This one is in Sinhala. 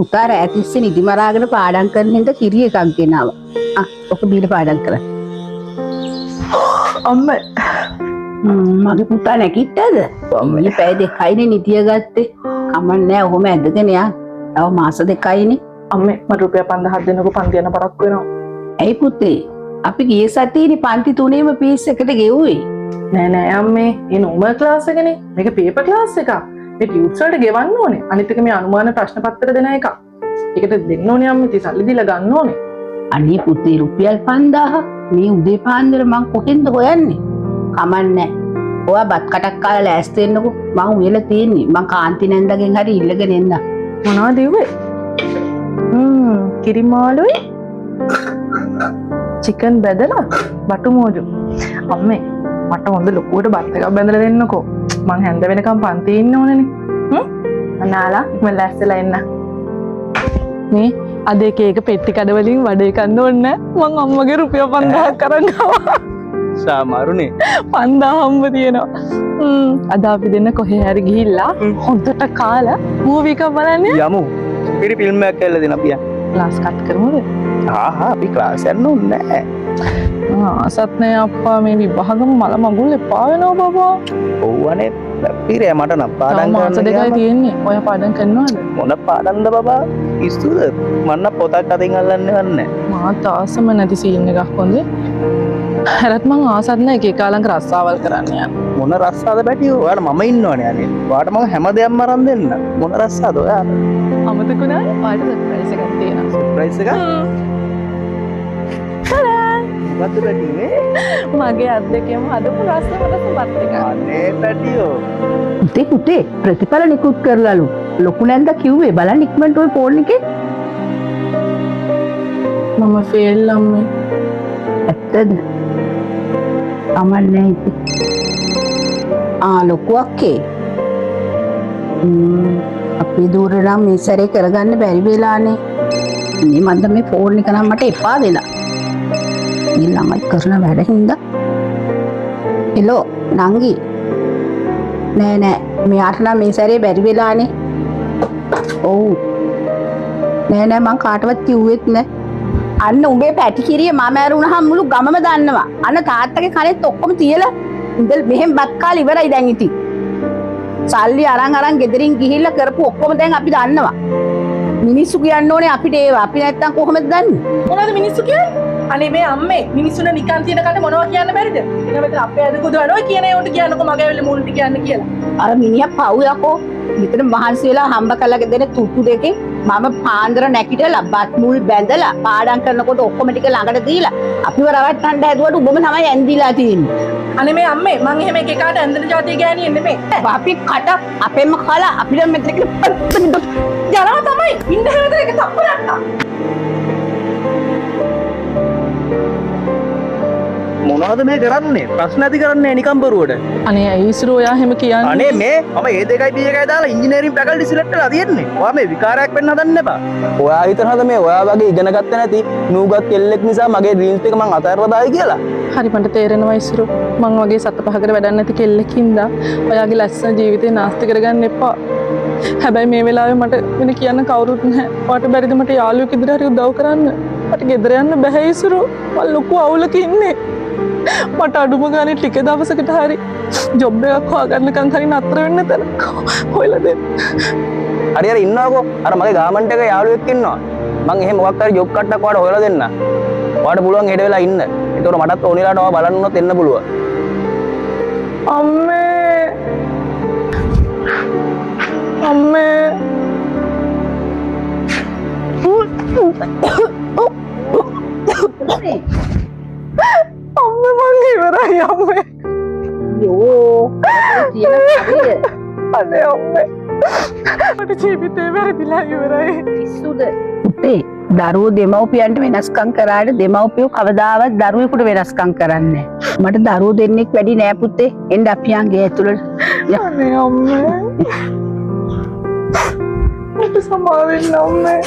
පුතා රැතිස්සේ නිදි මරාගෙන පාඩම් කරන හින්දා කිරි එකක් ගෙනාවා. ඔක බීලා පාඩම් කරන්න. අම්මා මගේ පුතා නැගිට්ටද? මේ පැය දෙකයිනේ නිදිය ගත්තේ. කමන්නේ ඔහොම ඇදගෙන යා. තව මාස දෙකයිනේ. අම්මේ මට රුපියල් 5000ක් දෙන්නකෝ පන්ති යන බරක් වෙනවා. ඇයි පුතේ? අපි ගිය සතියේනේ පන්ති 3ේම පීස් එකට ගෙවුවේ. නෑ අම්මේ මේ නෝමල් ක්ලාස් එකනේ. මේක පේපර් ක්ලාස් එකක්. මේ ටියුට්ස් වලට ගෙවන්න ඕනේ. අනිත් එක මේ අනුමාන ප්‍රශ්න පත්‍ර දෙන එක. ඒකට දෙන්න ඕනේ අම්මේ. ඉතින් සල්ලි දීලා ගන්න ඕනේ. අනේ පුතේ රුපියල් 5000 මේ උදේ පාන්දර මං කොහෙන්ද හොයන්නේ? කමන්නේ. ඔයා බත් කටක් කාලා ලෑස්ති වෙන්නකෝ. මං උයලා තියෙන්නේ. මං කාන්ති නැන්දගෙන් හරි ඉල්ලගෙන එන්න. මොනවද ඉුවේ? කිරිමාළුයි චිකන් බෙදලා බටු මෝජු. අම්මේ මට හොඳ ලොකුවට බත් එකක් බැඳලා දෙන්නකෝ. මං හැන්ද වෙනකම් පන්තියේ ඉන්න ඕනේනේ. අනාලා මම ලෑස්තිලා එන්න. මේ අද එක පෙට්ටි කඩ වලින් වඩේ කන්න ඕනේ. මං අම්මගේ රුපියල් 5000ක් අරන් ආවා. සාමාරුනේ 5000 හම්බ තියෙනවා. අද අපි දෙන්න කොහේ හරි ගිහිල්ලා හොඳට කාලා මූවි එකක් බලන්න යමු. පිරි ෆිල්ම් එකක් කියලා දෙන්න අපි. ක්ලාස් කට් කරමුද? අපි ක්ලාස් යන්න ඕනේ නැහැ. ආසත් නෑ අප්පා මේ විභාගම මල මගුල් එපා වෙනවා බබා. ඔව්වනේ පිරේ මට නම් පාඩම් මාස දෙකයි තියෙන්නේ. ඔය පාඩම් කරනවද? මොන පාඩම්ද බබා? ඉස්සුද? මන්න පොතක් අතින් අල්ලන්නේ නැහැ. මාත් ආසම නැති සීන් එකක් හොඳේ. හැරත් මං ආසත් නෑ එක කාලංක රස්සාවල් කරන්න යන්න. මොන රස්සාද බැටියෝ? ඔයාලා මම ඉන්නවනේ අනේ. ඔයාලට මම හැම දෙයක්ම අරන් දෙන්න. මොන රස්සාද ඔයාලා? අමතකුණා ඔයාලට සර්ප්‍රයිස් එකක් තියෙනවා. සර්ප්‍රයිස් එකක්? මොකද්ද බැටියේ? මගේ අත් දෙකේම හදපු රස්නේ මතක බත් එකක්. අනේ බැටියෝ. පුතේ ප්‍රතිඵල නිකුත් කරලාලු. ලොකු නැන්ද කිව්වේ බලන්න ඉක්මනට ඔය ෆෝන් එකේ. මම ෆේල් අම්මේ. ඇත්තද? අමන්නේ ඉතින්. ලොකු අක්කේ. අපි දුර නම් මේ සැරේ කරගන්න බැරි වෙලානේ. මේ මන්ද මේ ෆෝන් එක නම් මට එපා වෙලා. මේ ළමයි කරන වැඩ හින්දා. හෙලෝ නංගි. නෑ මෙයාට නම් මේ සැරේ බැරි වෙලානේ. ඔව්. නෑ මං කාටවත් කිව්වෙත් නෑ. අන්න උඹේ පැටි කිරිය මම ඇරුණාම මුළු ගමම දන්නවා. අන්න තාත්තගේ කනෙත් ඔක්කොම තියලා ඉඳල් මෙහෙම බත් කාලා ඉවරයි දැන් ඉතින්. සල්ලි අරන් ගෙදරින් ගිහිල්ලා කරපු ඔක්කොම දැන් අපි දන්නවා. මිනිස්සු කියන්න ඕනේ අපිට ඒවා. අපි නැත්තම් කොහොමද දන්නේ? මොනවද මිනිස්සු කියන්නේ? අනේ මේ අම්මේ මිනිස්සුන නිකන් තියෙන කට මොනවා කියන්න බැරිද? ඊට මෙතන අපේ අද කුදවනවා කියන ඒවට කියන්නකො මගේ වෙලේ මුල් ටික කියන්න කියලා. අර මිනිහා පව් යකෝ. මෙතන මහන්සි වෙලා හම්බ කරලා දෙන තුට්ටු දෙකෙන් මම පාන්දර නැගිටලා බත් මුල් බැඳලා පාඩම් කරනකොට ඔක්කොම ටික ළඟට දීලා අපිව රවට්ටන්න හැදුවට උඹම තමයි ඇඳිලා තියෙන්නේ. අනේ මේ අම්මේ මං එහෙම එක එකාට ඇඳන જાතිය ගෑණියෙ නෙමෙයි. අපි කට අපෙන්ම කලා අපිට මෙතන යනවා තමයි. ඉන්න හැමදේම එක තප්පරක්. මොනවද මේ කරන්නේ? ප්‍රශ්න ඇති කරන්නේ නිකම් බරුවට. අනේ ඇයිස්රෝ ඔයා එහෙම කියන්නේ? අනේ මේ මම ඒ දෙකයි B එකයි දාලා ඉංජිනේරින් ෆැකල්ටි සිලෙක්ට් කරලා තියෙන්නේ. ඔයා මේ විකාරයක් වෙන්න හදන්න එපා. ඔයා හිතනවද මේ ඔයා වගේ ඉගෙන ගත්තේ නැති නූගත් කෙල්ලෙක් නිසා මගේ ඩ්‍රීම්ස් එක මං අතහැරලා දායි කියලා? හරි මට තේරෙනවා ඉස්රෝ. මං වගේ සත පහකට වැඩක් නැති කෙල්ලෙක් හින්දා ඔයාගේ ලස්සන ජීවිතේ නාස්ති කරගන්න එපා. හැබැයි මේ වෙලාවේ මට වෙන කියන්න කවුරුත් නැහැ. ඔයාට බැරිද මට යාළුවෙක් ඉදිරියට හරි උදව් කරන්න? මට ගෙදර යන්න බැහැ ඉස්රෝ. මං ලොකු අවුලක ඉන්නේ. මට අඩුම ගානේ ටික දවසකට හරි ජොබ් එකක් හොයාගන්නකම් හරි නතර වෙන්න තැන හොයලා දෙන්න. හරි ඉන්නවකෝ. අර මගේ ගාමන්ට් එකේ යාළුවෙක් ඉන්නවා. මං එහෙම මොකක් හරි ජොබ් කට්ටක් ඔයාලට හොයලා දෙන්න. ඔයාලට පුළුවන් හෙට වෙලා ඉන්න. ඒතකොට මටත් ඕනෙලාට ඔයා බලන්න උනොත් එන්න පුළුවන්. අම්මේ මං ඉවරයි අම්මේ. යෝ අනේ අම්මේ මට ජීවිතේ වැරදිලා ඉවරයි. පිස්සුද? පුතේ දරුවෝ දෙමව්පියන්ට වෙනස්කම් කරාට දෙමව්පියෝ කවදාවත් දරුවෙකුට වෙනස්කම් කරන්නේ නැහැ. මට දරුවෝ දෙන්නෙක් වැඩි නෑ පුතේ. එන්න අපි යන්ගේ ඇතුළට. අනේ අම්මේ මට සමාවෙන්න අම්මේ.